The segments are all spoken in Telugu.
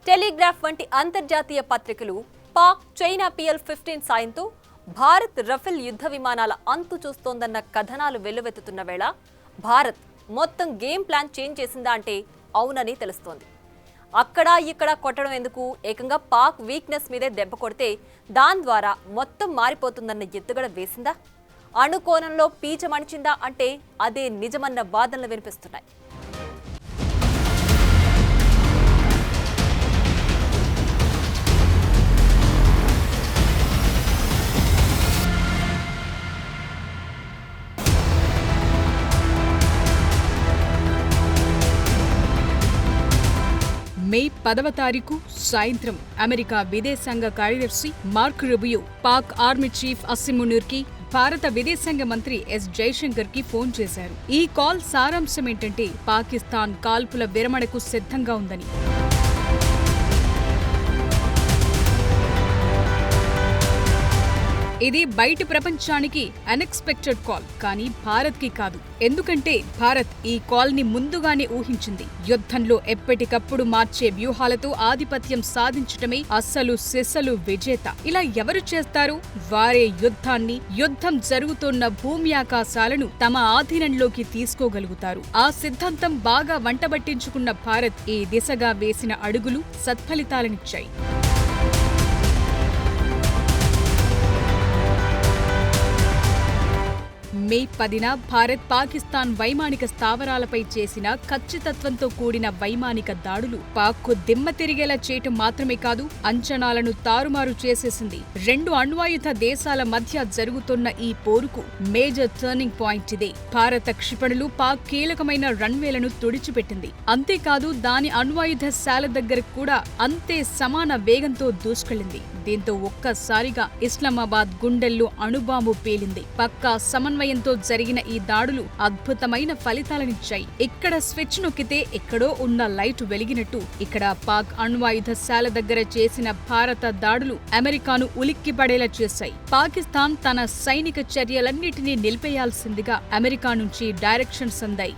టెలిగ్రాఫ్ వంటి అంతర్జాతీయ పత్రికలు పాక్ చైనా PL-15 సాయంతో భారత్ రఫేల్ యుద్ధ విమానాల అంతు చూస్తోందన్న కథనాలు వెల్లువెత్తుతున్న వేళ భారత్ మొత్తం గేమ్ ప్లాన్ చేంజ్ చేసిందా అంటే అవునని తెలుస్తోంది. అక్కడ ఇక్కడ కొట్టడం ఎందుకు, ఏకంగా పాక్ వీక్నెస్ మీదే దెబ్బ కొడితే దాని ద్వారా మొత్తం మారిపోతుందన్న ఎత్తుగడ వేసిందా, అణుకోణంలో పీచమణిచిందా అంటే అదే నిజమన్న వాదనలు వినిపిస్తున్నాయి. మే 10వ తారీఖు సాయంత్రం అమెరికా విదేశాంగ కార్యదర్శి Mark Rubio Pak army chief Asim మునీర్కి భారత విదేశాంగ మంత్రి ఎస్ జైశంకర్ కి ఫోన్ చేశారు. ఈ కాల్ సారాంశం ఏంటంటే పాకిస్తాన్ కాల్పుల విరమణకు సిద్ధంగా ఉందని. ఇది బయటి ప్రపంచానికి అన్ఎక్స్పెక్టెడ్ కాల్, కానీ భారత్ కి కాదు. ఎందుకంటే భారత్ ఈ కాల్ ని ముందుగానే ఊహించింది. యుద్ధంలో ఎప్పటికప్పుడు మార్చే వ్యూహాలతో ఆధిపత్యం సాధించటమే అస్సలు సిసలు విజేత. ఇలా ఎవరు చేస్తారు? వారే యుద్ధం జరుగుతున్న భూమి ఆకాశాలను తమ ఆధీనంలోకి తీసుకోగలుగుతారు. ఆ సిద్ధాంతం బాగా వంటబట్టించుకున్న భారత్ ఈ దిశగా వేసిన అడుగులు సత్ఫలితాలనిచ్చాయి. మే 10న భారత్ పాకిస్తాన్ వైమానిక స్థావరాలపై చేసిన ఖచ్చితత్వంతో కూడిన వైమానిక దాడులు పాక్కు దిమ్మ తిరిగేలా చేయటం మాత్రమే కాదు, అంచనాలను తారుమారు చేసేసింది. రెండు అణ్వాయుధ దేశాల మధ్య జరుగుతున్న ఈ పోరుకు మేజర్ టర్నింగ్ పాయింట్ ఇదే. భారత క్షిపణులు పాక్ కీలకమైన రన్వేలను తుడిచిపెట్టింది. అంతేకాదు దాని అణ్వాయుధ శాల దగ్గరకు కూడా అంతే సమాన వేగంతో దూసుకెళ్లింది. దీంతో ఒక్కసారిగా ఇస్లామాబాద్ గుండెల్లో అణుబాంబు పేలింది. పక్కా సమన్వయంతో జరిగిన ఈ దాడులు అద్భుతమైన ఫలితాలనిచ్చాయి. ఇక్కడ స్విచ్ నొక్కితే ఎక్కడో ఉన్న లైట్ వెలిగినట్టు ఇక్కడ పాక్ అణ్వాయుధశాల దగ్గర చేసిన భారత దాడులు అమెరికాను ఉలిక్కిపడేలా చేశాయి. పాకిస్తాన్ తన సైనిక చర్యలన్నిటినీ నిలిపేయాల్సిందిగా అమెరికా నుంచి డైరెక్షన్స్ అందాయి.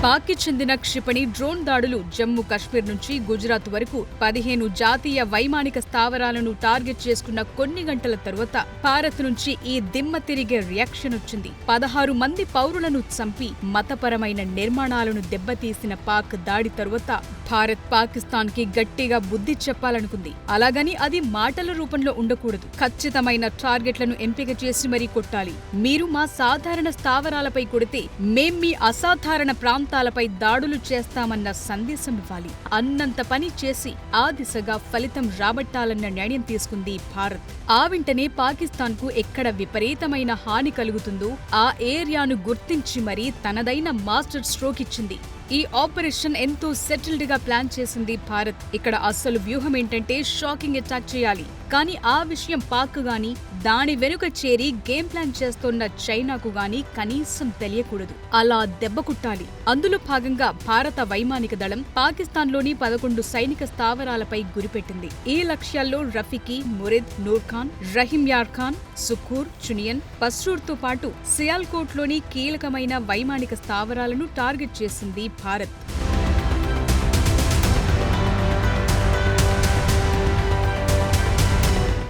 పాక్కి చెందిన క్షిపణి డ్రోన్ దాడులు జమ్మూ కశ్మీర్ నుంచి గుజరాత్ వరకు 15 జాతీయ వైమానిక స్థావరాలను టార్గెట్ చేసుకున్న కొన్ని గంటల తరువాత భారత్ నుంచి ఈ దిమ్మ తిరిగే రియాక్షన్ వచ్చింది. 16 మంది పౌరులను చంపి మతపరమైన నిర్మాణాలను దెబ్బతీసిన పాక్ దాడి తరువాత భారత్ పాకిస్తాన్ కి గట్టిగా బుద్ధి చెప్పాలనుకుంది. అలాగని అది మాటల రూపంలో ఉండకూడదు. ఖచ్చితమైన టార్గెట్లను ఎంపిక చేసి మరీ కొట్టాలి. మీరు మా సాధారణ స్థావరాలపై కొడితే మేం మీ అసాధారణ ప్రాంతాలపై దాడులు చేస్తామన్న సందేశం ఇవ్వాలి. అన్నంత పని చేసి ఆ దిశగా ఫలితం రాబట్టాలన్న నిర్ణయం తీసుకుంది భారత్. ఆ వెంటనే పాకిస్తాన్ కు ఎక్కడ విపరీతమైన హాని కలుగుతుందో ఆ ఏరియాను గుర్తించి మరీ తనదైన మాస్టర్ స్ట్రోక్ ఇచ్చింది. ఈ ఆపరేషన్ ఎంతో సెటిల్డ్ గా ప్లాన్ చేసింది భారత్. ఇక్కడ అసలు వ్యూహం ఏంటంటే షాకింగ్ అటాక్ చేయాలి. కానీ ఆ విషయం పాక్ గాని దాని వెనుక చేరి గేమ్ ప్లాన్ చేస్తున్న చైనాకు గాని కనీసం తెలియకూడదు. అలా దెబ్బ కుట్టాలి. అందులో భాగంగా భారత వైమానిక దళం పాకిస్తాన్లోని 11 సైనిక స్థావరాలపై గురిపెట్టింది. ఈ లక్ష్యాల్లో రఫీకి, మురిద్, నూర్ఖాన్, రహీంయార్ ఖాన్, సుఖూర్, చునియన్, పస్రూర్తో పాటు సియాల్కోట్లోని కీలకమైన వైమానిక స్థావరాలను టార్గెట్ చేసింది భారత్.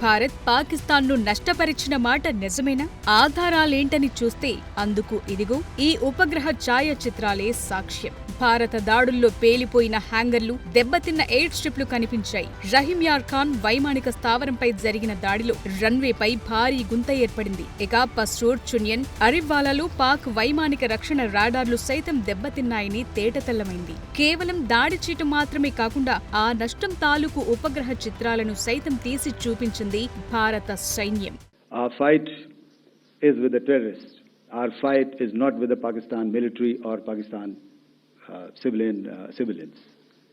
భారత్ పాకిస్తాన్ను నష్టపరిచిన మాట నిజమేనా? ఆధారాలేంటని చూస్తే అందుకు ఇదిగో ఈ ఉపగ్రహ ఛాయాచిత్రాలే సాక్ష్యం. భారత దాడుల్లో పేలిపోయిన హ్యాంగర్లు, దెబ్బతిన్న ఎయిర్ స్ట్రిప్లు కనిపించాయి. రహీంయార్ ఖాన్ వైమానిక స్థావరంపై జరిగిన దాడిలో రన్వేపై భారీ గుంత ఏర్పడింది. ఇక పస్రూర్, చునియన్, అరివాలాలో పాక్ వైమానిక రక్షణ రాడార్లు సైతం దెబ్బతిన్నాయని తేటతెల్లమైంది. కేవలం దాడి చీటు మాత్రమే కాకుండా ఆ నష్టం తాలూకు ఉపగ్రహ చిత్రాలను సైతం తీసి చూపించింది భారత సైన్యం. Our fight is with the terrorists. Our fight is not with the Pakistan military or Pakistan civilians.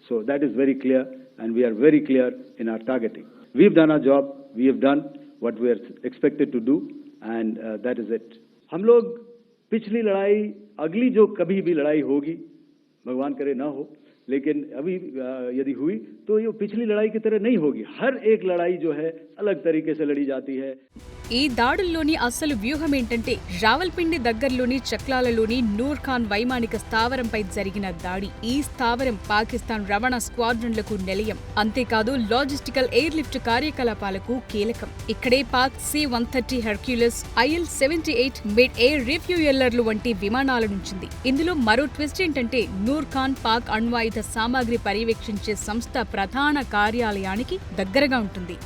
So that is very clear, and we are very clear in our targeting. We've done our job. We have done what we are expected to do, and that is it. हम लोग पिछली लड़ाई, अगली जो कभी भी लड़ाई होगी, भगवान करे ना हो, लेकिन अभी यदि हुई तो ये पिछली लड़ाई की तरह नहीं होगी। हर एक लड़ाई जो है अलग तरीके से लड़ी जाती है। ఈ దాడుల్లోని అసలు వ్యూహం ఏంటంటే రావల్పిండి దగ్గరలోని చక్లాలలోని నూర్ ఖాన్ వైమానిక స్థావరంపై జరిగిన దాడి. ఈ స్థావరం పాకిస్తాన్ రవాణా స్క్వాడ్రన్లకు నిలయం, అంతేకాదు లాజిస్టికల్ ఎయిర్ లిఫ్ట్ కార్యకలాపాలకు కీలకం. ఇక్కడే Pak C-130 Hercules, IL-78 mid air రిఫ్యూయల్లర్లు వంటి విమానాల నుంచింది. ఇందులో మరో ట్విస్ట్ ఏంటంటే నూర్ ఖాన్ పాక్ అణ్వాయుధ సామాగ్రి పర్యవేక్షించే సంస్థ ప్రధాన కార్యాలయానికి దగ్గరగా ఉంటుంది.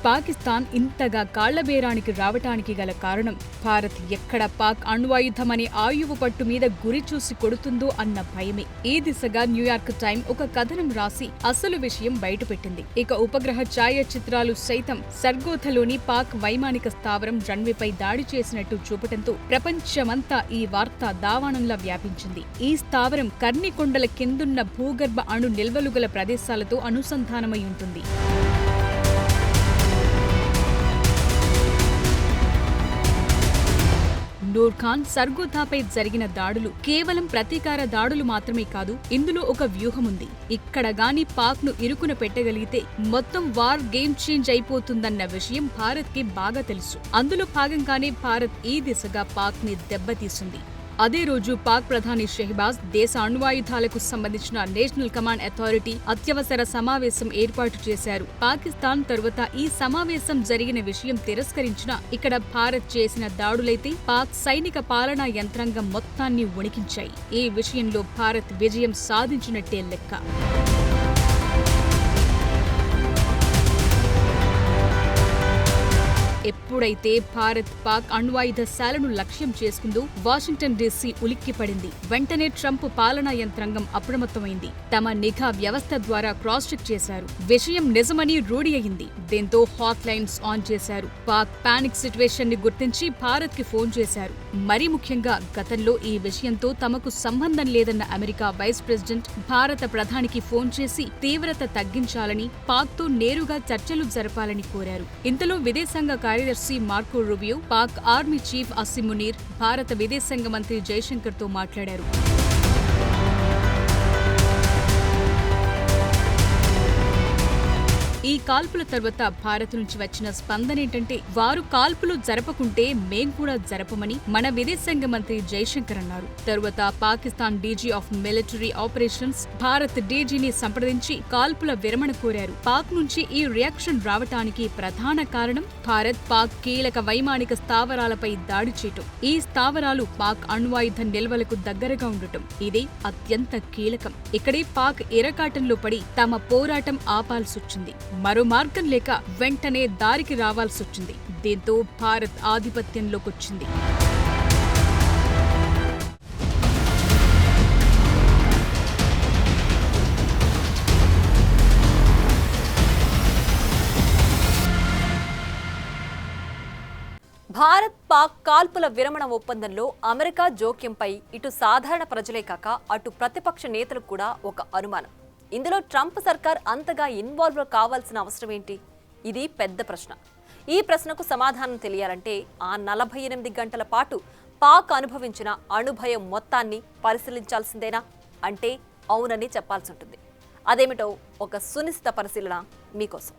పాకిస్తాన్ ఇంతగా కాళ్లబేరానికి రావటానికి గల కారణం భారత్ ఎక్కడ పాక్ అణ్వాయుధమనే ఆయువు పట్టు మీద గురి చూసి కొడుతుందో అన్న భయమే. ఈ దిశగా న్యూయార్క్ టైమ్ ఒక కథనం రాసి అసలు విషయం బయటపెట్టింది. ఇక ఉపగ్రహ ఛాయాచిత్రాలు సైతం సర్గోథలోని పాక్ వైమానిక స్థావరం రన్వేపై దాడి చేసినట్టు చూపటంతో ప్రపంచమంతా ఈ వార్త దావాణంలా వ్యాపించింది. ఈ స్థావరం కర్ణికొండల కిందున్న భూగర్భ అణు నిల్వలు గల ప్రదేశాలతో అనుసంధానమై ఉంటుంది. నూర్ ఖాన్ సర్గోథాపై జరిగిన దాడులు కేవలం ప్రతీకార దాడులు మాత్రమే కాదు, ఇందులో ఒక వ్యూహముంది. ఇక్కడ గాని పాక్ ను ఇరుకున పెట్టగలిగితే మొత్తం వార్ గేమ్ చేంజ్ అయిపోతుందన్న విషయం భారత్ కి బాగా తెలుసు. అందులో భాగంగానే భారత్ ఈ దిశగా పాక్ ని దెబ్బతీసింది. అదే రోజు పాక్ ప్రధాని షెహబాజ్ దేశ అణ్వాయుధాలకు సంబంధించిన నేషనల్ కమాండ్ అథారిటీ అత్యవసర సమావేశం ఏర్పాటు చేశారు. పాకిస్తాన్ తరువాత ఈ సమావేశం జరిగిన విషయం తిరస్కరించినా ఇక్కడ భారత్ చేసిన దాడులైతే పాక్ సైనిక పాలనా యంత్రాంగం మొత్తాన్ని వణికించాయి. ఈ విషయంలో భారత్ విజయం సాధించినట్టే లెక్క. ఎప్పుడైతే భారత్ పాక్ అణ్వాయుధశాలను లక్ష్యం చేసుకుందో వాషింగ్టన్ డీసీ ఉలిక్కిపడింది. వెంటనే ట్రంప్ పాలనా యంత్రాంగం అప్రమత్తమైంది. తమ నిఘా వ్యవస్థ ద్వారా క్రాస్ చెక్ చేశారు. విషయం నిజమని రూఢి అయింది. దీంతో హాట్ లైన్స్ ఆన్ చేశారు. పాక్ పానిక్ సిట్యుయేషన్ ని గుర్తించి భారత్ కి ఫోన్ చేశారు. మరీ ముఖ్యంగా గతంలో ఈ విషయంతో తమకు సంబంధం లేదన్న అమెరికా వైస్ ప్రెసిడెంట్ భారత ప్రధానికి ఫోన్ చేసి తీవ్రత తగ్గించాలని, పాక్ తో నేరుగా చర్చలు జరపాలని కోరారు. ఇంతలో విదేశాంగ కార్యదర్శి Marco Rubio, Pak army chief Asim Munir భారత విదేశాంగ మంత్రి జైశంకర్ తో మాట్లాడారు. ఈ కాల్పుల తర్వాత భారత్ నుంచి వచ్చిన స్పందనేంటంటే వారు కాల్పులు జరపకుంటే మేం కూడా జరపమని మన విదేశాంగ మంత్రి జైశంకర్ అన్నారు. తరువాత Pakistan DG of military operations Bharat డీజీని సంప్రదించి కాల్పుల విరమణ కోరారు. పాక్ నుంచి ఈ రియాక్షన్ రావటానికి ప్రధాన కారణం భారత్ పాక్ కీలక వైమానిక స్థావరాలపై దాడి చేయటం. ఈ స్థావరాలు పాక్ అణ్వాయుధ నిల్వలకు దగ్గరగా ఉండటం ఇదే అత్యంత కీలకం. ఇక్కడే పాక్ ఇరకాటంలో పడి తమ పోరాటం ఆపాల్సొచ్చింది. మరో మార్గం లేక వెంటనే దారికి రావాల్సొచ్చింది. దీంతో భారత్ ఆధిపత్యంలోకొచ్చింది. భారత్ పాక్ కాల్పుల విరమణ ఒప్పందంలో అమెరికా జోక్యంపై ఇటు సాధారణ ప్రజలే కాక అటు ప్రతిపక్ష నేతలకు కూడా ఒక అనుమానం. ఇందులో ట్రంప్ సర్కార్ అంతగా ఇన్వాల్వ్ కావాల్సిన అవసరం ఏంటి? ఇది పెద్ద ప్రశ్న. ఈ ప్రశ్నకు సమాధానం తెలియాలంటే ఆ 48 గంటల పాటు పాక్ అనుభవించిన అణుభయం మొత్తాన్ని పరిశీలించాల్సిందేనా? అంటే అవునని చెప్పాల్సి ఉంటుంది. అదేమిటో ఒక సునిశ్చిత పరిశీలన మీకోసం.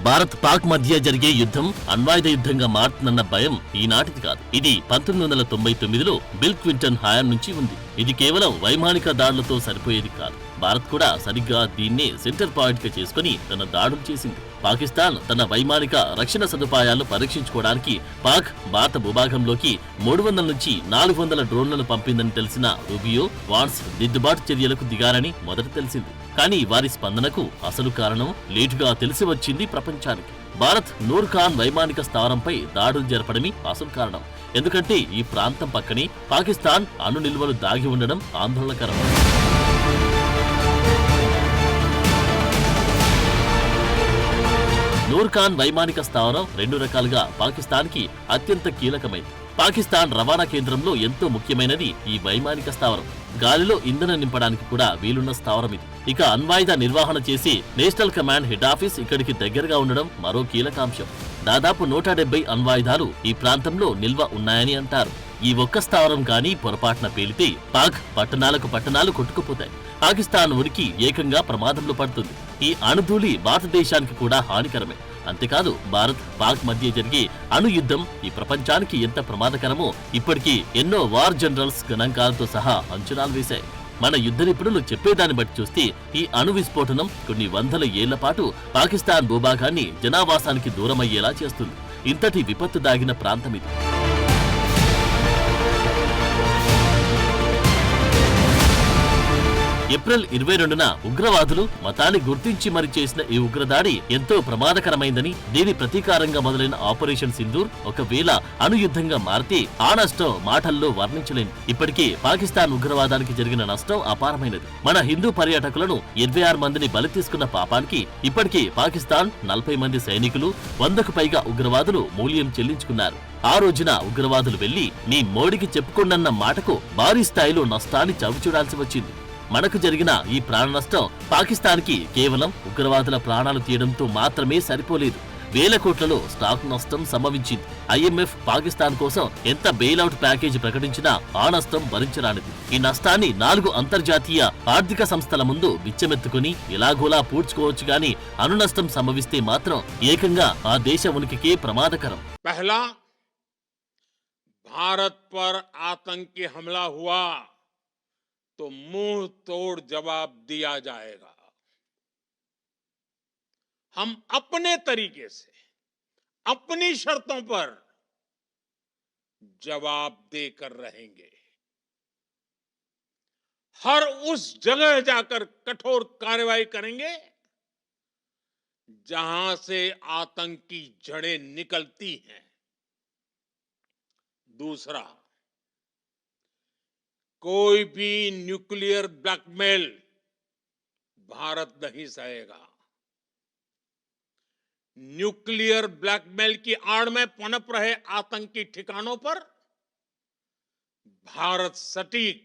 భారత్ పాక్ మధ్య జరిగే యుద్ధం అణ్వాయుధ యుద్ధంగా మారుతుందన్న భయం ఈనాటిది కాదు. ఇది 1999లో బిల్ క్లింటన్ హయాం నుంచి ఉంది. ఇది కేవలం వైమానిక దాడులతో సరిపోయేది కాదు. భారత్ కూడా సరిగ్గా దీన్నే సెంటర్ పాయింట్ గా చేసుకుని తన దాడులు చేసింది. పాకిస్తాన్ తన వైమానిక రక్షణ సదుపాయాలను పరీక్షించుకోవడానికి పాక్ భారత భూభాగంలోకి 300 నుంచి 400 డ్రోన్లను పంపిందని తెలిసిన రూబియో, వాన్స్ దిద్దుబాటు చర్యలకు దిగారని మొదట తెలిసింది. కానీ వారి స్పందనకు అసలు కారణం లేటుగా తెలిసి వచ్చింది ప్రపంచానికి. భారత్ నూర్ ఖాన్ వైమానిక స్థావరంపై దాడులు జరపడమే అసలు కారణం. ఎందుకంటే ఈ ప్రాంతం పక్కనే పాకిస్తాన్ అణు నిల్వలు దాగి ఉండడం ఆందోళనకరం. నూర్ ఖాన్ వైమానిక స్థావరం 2 రకాలుగా పాకిస్తాన్కి అత్యంత కీలకమైంది. పాకిస్తాన్ రవాణా కేంద్రంలో ఎంతో ముఖ్యమైనది ఈ వైమానిక స్థావరం. గాలిలో ఇంధనం నింపడానికి కూడా వీలున్న స్థావరం ఇది. ఇక అణ్వాయుధ నిర్వహణ చేసి నేషనల్ కమాండ్ హెడ్ ఆఫీస్ ఇక్కడికి దగ్గరగా ఉండడం మరో కీలకాంశం. దాదాపు 170 అణ్వాయుధాలు ఈ ప్రాంతంలో నిల్వ ఉన్నాయని అంటారు. ఈ ఒక్క స్థావరం కానీ పొరపాటున పేలితే పాక్ పట్టణాలు కొట్టుకుపోతాయి. పాకిస్తాన్ ఉనికి ఏకంగా ప్రమాదంలో పడుతుంది. ఈ అణుధూళి భారతదేశానికి కూడా హానికరమే. అంతేకాదు భారత్ పాక్ మధ్య జరిగే అణు యుద్ధం ఈ ప్రపంచానికి ఎంత ప్రమాదకరమో ఇప్పటికీ ఎన్నో వార్ జనరల్స్ గణాంకాలతో సహా అంచనాలు వేశాయి. మన యుద్ధ నిపుణులు చెప్పేదాన్ని బట్టి చూస్తే ఈ అణు విస్ఫోటనం కొన్ని వందల ఏళ్ల పాటు పాకిస్తాన్ భూభాగాన్ని జనావాసానికి దూరమయ్యేలా చేస్తుంది. ఇంతటి విపత్తు దాగిన ప్రాంతం ఇది. ఏప్రిల్ 22న ఉగ్రవాదులు మతాన్ని గుర్తించి మరి చేసిన ఈ ఉగ్రదాడి ఎంతో ప్రమాదకరమైందని, దీని ప్రతీకారంగా మొదలైన ఆపరేషన్ సింధూర్ ఒకవేళ అణుయుద్ధంగా మారితే ఆ నష్టం మాటల్లో వర్ణించలేని. ఇప్పటికే పాకిస్తాన్ ఉగ్రవాదానికి జరిగిన నష్టం అపారమైనది. మన హిందూ పర్యాటకులను 26 మందిని బలి తీసుకున్న పాపానికి ఇప్పటికే పాకిస్తాన్ 40 మంది సైనికులు, 100కు పైగా ఉగ్రవాదులు మూల్యం చెల్లించుకున్నారు. ఆ రోజున ఉగ్రవాదులు వెళ్లి నీ మోడీకి చెప్పుకోండన్న మాటకు భారీ స్థాయిలో నష్టాన్ని చవిచూడాల్సి వచ్చింది. మనకు జరిగిన ఈ ప్రాణ నష్టం పాకిస్తాన్కి కేవలం ఉగ్రవాదుల ప్రాణాలు తీయడంతో మాత్రమే సరిపోలేదు. వేల కోట్లలో స్టాక్ నష్టం సంభవించింది. IMF పాకిస్తాన్ కోసం ఎంత బెయిలౌట్ ప్యాకేజీ ప్రకటించినా ఆ నష్టం భరించరానిది. ఈ నష్టాన్ని 4 అంతర్జాతీయ ఆర్థిక సంస్థల ముందు బిచ్చమెత్తుకుని ఎలాగోలా పూడ్చుకోవచ్చు గాని అణు నష్టం సంభవిస్తే మాత్రం ఏకంగా ఆ దేశ ఉనికికే ప్రమాదకరం. पहला, भारत पर आतंकी हमला हुआ तो मुंह तोड़ जवाब दिया जाएगा. हम अपने तरीके से अपनी शर्तों पर जवाब देकर रहेंगे. हर उस जगह जाकर कठोर कार्रवाई करेंगे जहां से आतंकी जड़ें निकलती हैं. दूसरा, कोई भी न्यूक्लियर ब्लैकमेल भारत नहीं सहेगा. न्यूक्लियर ब्लैकमेल की आड़ में पनप रहे आतंकी ठिकानों पर भारत सटीक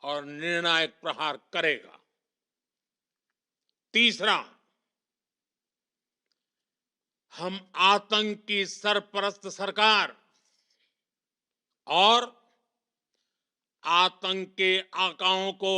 और निर्णायक प्रहार करेगा. तीसरा, हम आतंक की सरपरस्त सरकार और आतंक के आकाओं को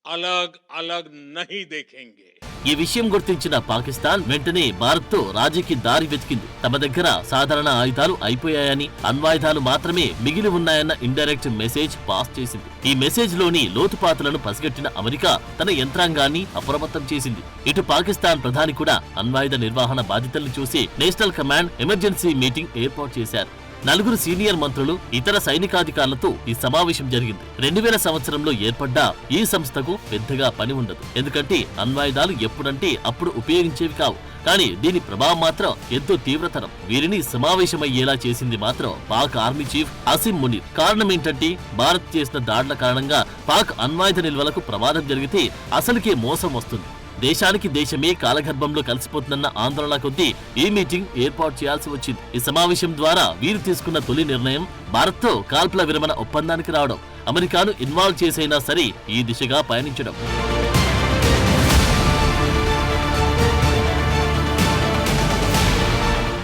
अलग अलग नहीं देखेंगे. ఈ విషయం గుర్తించిన పాకిస్తాన్ వెంటనే భారత్తో రాజీకి దారి వెతికింది. తమ దగ్గర సాధారణ ఆయుధాలు అయిపోయాయని, అణ్వాయుధాలు మాత్రమే మిగిలి ఉన్నాయన్న ఇండైరెక్ట్ మెసేజ్ పాస్ చేసింది. ఈ మెసేజ్ లోని లోతుపాతులను పసిగట్టిన అమెరికా తన యంత్రాంగాన్ని అప్రమత్తం చేసింది. ఇటు పాకిస్తాన్ ప్రధాని కూడా అణ్వాయుధ నిర్వహణ బాధ్యతలను చూసి నేషనల్ కమాండ్ ఎమర్జెన్సీ మీటింగ్ ఏర్పాటు చేశారు. 4 సీనియర్ మంత్రులు, ఇతర సైనికాధికారులతో ఈ సమావేశం జరిగింది. 2000 సంవత్సరంలో ఏర్పడ్డ ఈ సంస్థకు పెద్దగా పని ఉండదు. ఎందుకంటే అణ్వాయుధాలు ఎప్పుడంటే అప్పుడు ఉపయోగించేవి కావు. కానీ దీని ప్రభావం మాత్రం ఎంతో తీవ్రతరం. వీరిని సమావేశమయ్యేలా చేసింది మాత్రం పాక్ ఆర్మీ చీఫ్ అసీం మునీర్. కారణం ఏంటంటే భారత్ చేసిన దాడుల కారణంగా పాక్ అణ్వాయుధ నిల్వలకు ప్రమాదం జరిగితే అసలుకే మోసం వస్తుంది. దేశానికి దేశమే కాలగర్భంలో కలిసిపోతుందన్న ఆందోళన కొద్దీ ఈ మీటింగ్ ఏర్పాటు చేయాల్సి వచ్చింది. ఈ సమావేశం ద్వారా వీరు తీసుకున్న తొలి నిర్ణయం భారత్తో కాల్పుల విరమణ ఒప్పందానికి రావడం, అమెరికాను ఇన్వాల్వ్ చేసైనా సరే ఈ దిశగా పయనించడం.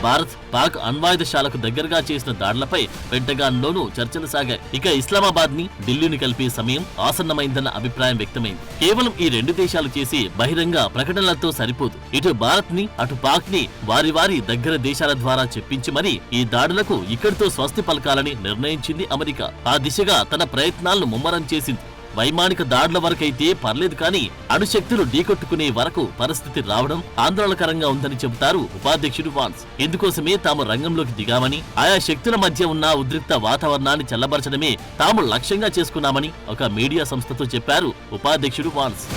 భారత్ పాక్ అణ్వాయుధశాలకు దగ్గరగా చేసిన దాడులపై పెంటగాన్ లోనూ చర్చలు సాగాయి. ఇక ఇస్లామాబాద్ ని ఢిల్లీని కలిపే సమయం ఆసన్నమైందన్న అభిప్రాయం వ్యక్తమైంది. కేవలం ఈ 2 దేశాలు చేసి బహిరంగ ప్రకటనలతో సరిపోదు. ఇటు భారత్ ని అటు పాక్ ని వారి దగ్గర దేశాల ద్వారా చెప్పించి మరీ ఈ దాడులకు ఇక్కడితో స్వస్తి పలకాలని నిర్ణయించింది అమెరికా. ఆ దిశగా తన ప్రయత్నాలను ముమ్మరం చేసింది. వైమానిక దాడుల వరకైతే పర్లేదు కానీ అణుశక్తులు ఢీకొట్టుకునే వరకు పరిస్థితి రావడం ఆందోళనకరంగా ఉందని చెబుతారు ఉపాధ్యక్షుడు వాన్స్. ఇందుకోసమే తాము రంగంలోకి దిగామని, ఆయా శక్తుల మధ్య ఉన్న ఉద్రిక్త వాతావరణాన్ని చల్లబరచడమే తాము లక్ష్యంగా చేసుకున్నామని ఒక మీడియా సంస్థతో చెప్పారు ఉపాధ్యక్షుడు వాన్స్.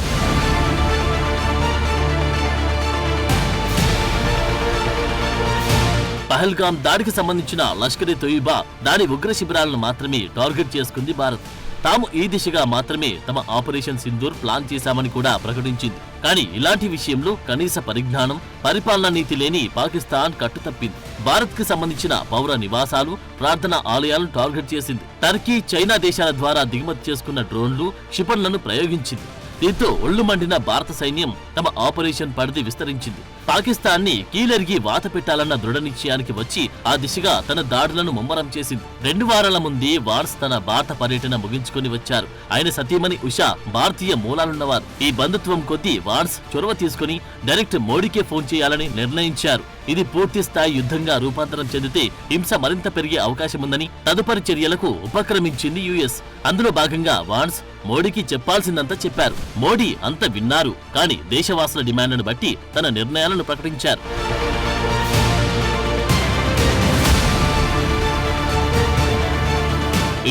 పహల్గామ్ దాడికి సంబంధించిన లష్కర్-e-తోయిబా దాని ఉగ్ర శిబిరాలను మాత్రమే టార్గెట్ చేసుకుంది భారత్. తాము ఈ దిశగా మాత్రమే తమ ఆపరేషన్ సింధూర్ ప్లాన్ చేశామని కూడా ప్రకటించింది. కానీ ఇలాంటి విషయంలో కనీస పరిజ్ఞానం, పరిపాలనా నీతి లేని పాకిస్తాన్ కట్టుతప్పింది. భారత్ కి సంబంధించిన పౌర నివాసాలు, ప్రార్థనా ఆలయాలను టార్గెట్ చేసింది. టర్కీ, చైనా దేశాల ద్వారా దిగుమతి చేసుకున్న డ్రోన్లు, క్షిపణులను ప్రయోగించింది. దీంతో ఒళ్లు మండిన భారత సైన్యం తమ ఆపరేషన్ పరిధి విస్తరించింది. పాకిస్తాన్ ని కీలెరిగి వాత పెట్టాలన్న దృఢ నిశ్చయానికి వచ్చి ఆ దిశగా తన దాడులను ముమ్మరం చేసింది. 2 వారాల ముందే వాన్స్ తన భారత పర్యటన ముగించుకుని వచ్చారు. ఆయన సతీమణి ఉషా భారతీయ మూలాలున్నవారు. ఈ బంధుత్వం కొద్దీ వాన్స్ చొరవ తీసుకుని డైరెక్ట్ మోడీకే ఫోన్ చేయాలని నిర్ణయించారు. ఇది పూర్తి స్థాయి యుద్ధంగా రూపాంతరం చెందితే హింస మరింత పెరిగే అవకాశముందని తదుపరి చర్యలకు ఉపక్రమించింది యుఎస్. అందులో భాగంగా వాన్స్ మోడీకి చెప్పాల్సిందంతా చెప్పారు. మోడీ అంత విన్నారు. కానీ దేశవాసుల డిమాండ్ను బట్టి తన నిర్ణయాలను ప్రకటించారు.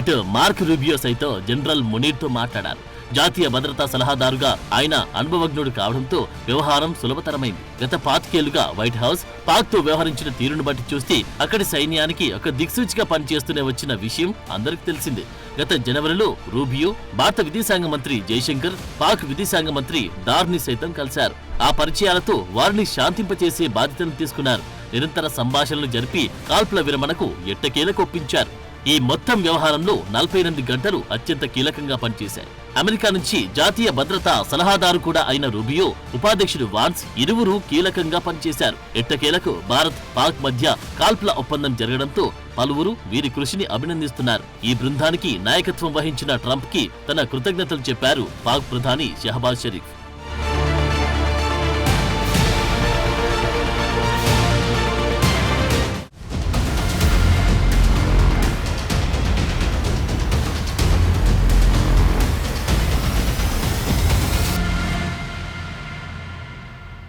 ఇటు మార్క్ రూబియో సైతం జనరల్ మునీర్తో మాట్లాడారు. జాతీయ భద్రతా సలహాదారుగా ఆయన అనుభవజ్ఞుడు కావడంతో వ్యవహారం సులభతరమైంది. గత 5 ఏళ్లుగా వైట్ హౌస్ పాక్ తో వ్యవహరించిన తీరును బట్టి చూస్తే అక్కడి సైన్యానికి ఒక దిక్సూచిగా పనిచేస్తూనే వచ్చిన విషయం అందరికీ తెలిసిందే. గత జనవరిలో రూబియో భారత విదేశాంగ మంత్రి జైశంకర్, పాక్ విదేశాంగ మంత్రి డార్ని సైతం కలిశారు. ఆ పరిచయాలతో వారిని శాంతింపచేసే బాధ్యతను తీసుకున్నారు. నిరంతర సంభాషణలు జరిపి కాల్పుల విరమణకు ఎట్టకేలకు ఒప్పించారు. ఈ మొత్తం వ్యవహారంలో 48 గంటలు అత్యంత కీలకంగా పనిచేశాయి. అమెరికా నుంచి జాతీయ భద్రతా సలహాదారు కూడా అయిన రూబియో, ఉపాధ్యక్షుడు వాన్స్ ఇరువురు కీలకంగా పనిచేశారు. ఎట్టకేలకు భారత్, పాక్ మధ్య కాల్పుల ఒప్పందం జరగడంతో పలువురు వీరి కృషిని అభినందిస్తున్నారు. ఈ బృందానికి నాయకత్వం వహించిన ట్రంప్ కి తన కృతజ్ఞతలు చెప్పారు పాక్ ప్రధాని షహబాజ్ షరీఫ్.